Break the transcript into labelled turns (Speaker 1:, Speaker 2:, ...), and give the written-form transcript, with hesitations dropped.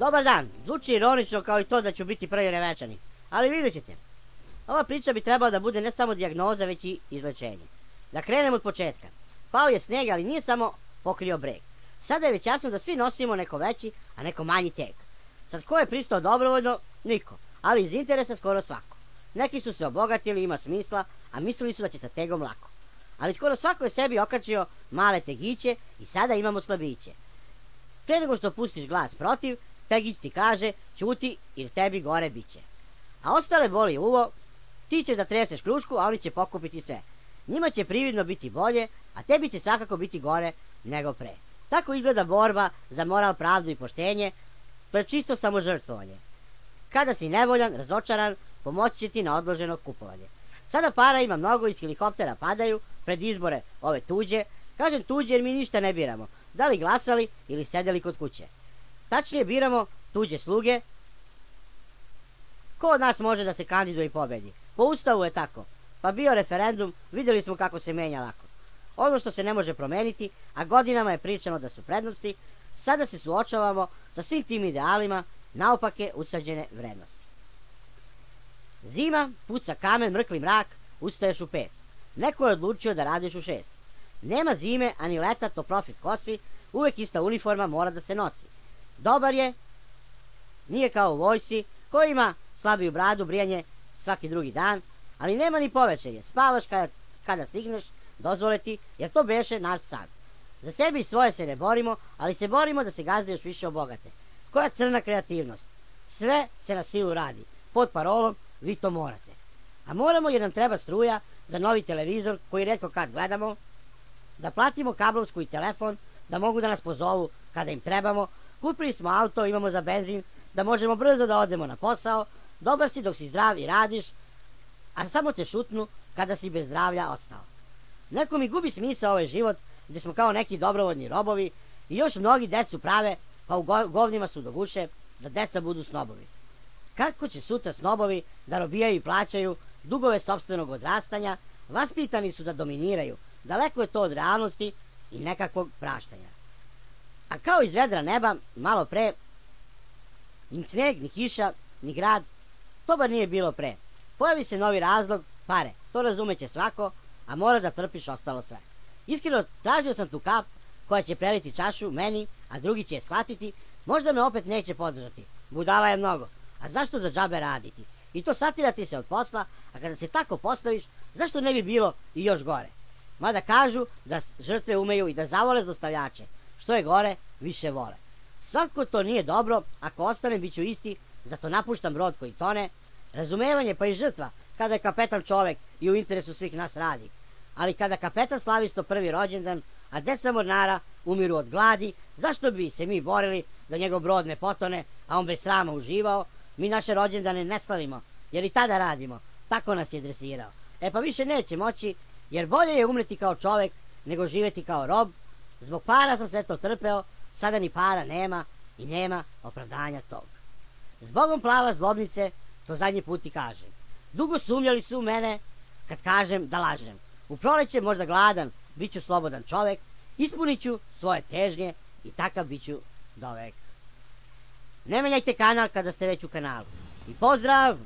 Speaker 1: Dobar dan, zvuči ironično kao i to da ću biti prvi revečani, ali vidjet ćete. Ova priča bi trebala da bude ne samo dijagnoza, već i izlečenje. Da krenem od početka. Pao je sneg, ali nije samo pokrio breg. Sada je već jasno da svi nosimo neko veći, a neko manji teg. Sad ko je pristao dobrovoljno? Niko, ali iz interesa skoro svako. Neki su se obogatili, ima smisla, a mislili su da će sa tegom lako. Ali skoro svako je sebi okačio male tegiće i sada imamo slabiće. Pre nego što pustiš glas protiv, tegić ti kaže ćuti jer tebi gore biće. A ostale boli uvo, ti ćeš da treseš krušku, a oni će pokupiti sve. Njima će prividno biti bolje, a tebi će svakako biti gore nego pre. Tako izgleda borba za moral, pravdu i poštenje. To je čisto samožrtvovanje. Kada si nevoljan, razočaran, pomoći će ti na odloženo kupovanje. Sada para ima mnogo, iz helikoptera padaju pred izbore ove tuđe. Kažem tuđe jer mi ništa ne biramo, da li glasali ili sedeli kod kuće. Tačnije biramo tuđe sluge. Ko od nas može da se kandiduje i pobedi? Po ustavu je tako. Pa bio referendum, vidjeli smo kako se menja lako. Ono što se ne može promeniti, a godinama je pričano da su prednosti, sada se suočavamo sa svim tim idealima, naopake usađene vrednosti. Zima, puca kamen, mrkli mrak, ustaješ u 5. Neko je odlučio da radiš u 6. Nema zime, ani leta, to profit kosi, uvek ista uniforma mora da se nosi. Dobar je, nije kao u vojsi, ko ima slabiju bradu, brijanje svaki drugi dan, ali nema ni povečerje, spavaš kada stigneš, dozvole ti, jer to beše naš san. Za sebi i svoje se ne borimo, ali se borimo da se gazde još više obogate. Koja crna kreativnost? Sve se na silu radi, pod parolom vi to morate. A moramo jer nam treba struja za novi televizor koji retko kad gledamo, da platimo kablovsku i telefon, da mogu da nas pozovu kada im trebamo, kupili smo auto, imamo za benzin, da možemo brzo da odemo na posao, dobar si dok si zdrav i radiš, a samo te šutnu kada si bez zdravlja ostao. Neko mi gubi smisao ovaj život gde smo kao neki dobrovoljni robovi i još mnogi decu prave, pa u govnima su do guše da deca budu snobovi. Kako će sutra snobovi da robijaju i plaćaju dugove sopstvenog odrastanja, vaspitani su da dominiraju, daleko je to od realnosti i nekakvog praštanja. A kao iz vedra neba, malo pre, ni sneg, ni kiša, ni grad, to bar nije bilo pre. Pojavi se novi razlog, pare, to razumeće svako, a moraš da trpiš ostalo sve. Iskreno, tražio sam tu kap koja će preliti čašu meni, a drugi će je shvatiti, možda me opet neće podržati. Budala je mnogo, a zašto za džabe raditi? I to satirati se od posla, a kada se tako postaviš, zašto ne bi bilo i još gore? Mada kažu da žrtve umeju i da zavole zlostavljače, što je gore, više vole. Svako to nije dobro, ako ostane bit ću isti, zato napuštam brod koji tone, razumevanje pa i žrtva, kada je kapetan čovek i u interesu svih nas radi. Ali kada kapetan slavi 101. rođendan, a deca mornara umiru od gladi, zašto bi se mi borili da njegov brod ne potone, a on bez srama uživao? Mi naše rođendane ne slavimo, jer i tada radimo, tako nas je dresirao. E pa više neće moći, jer bolje je umreti kao čovek nego živeti kao rob. Zbog para sam sve to trpeo, sada ni para nema i nema opravdanja tog. Zbogom plava zlobnice, to zadnji put ti kažem. Dugo sumnjali su u mene kad kažem da lažem. U proleće možda gladan, bit ću slobodan čovek, ispunit ću svoje težnje i takav bit ću dovek. Ne menjajte kanal kada ste već u kanalu. I pozdrav!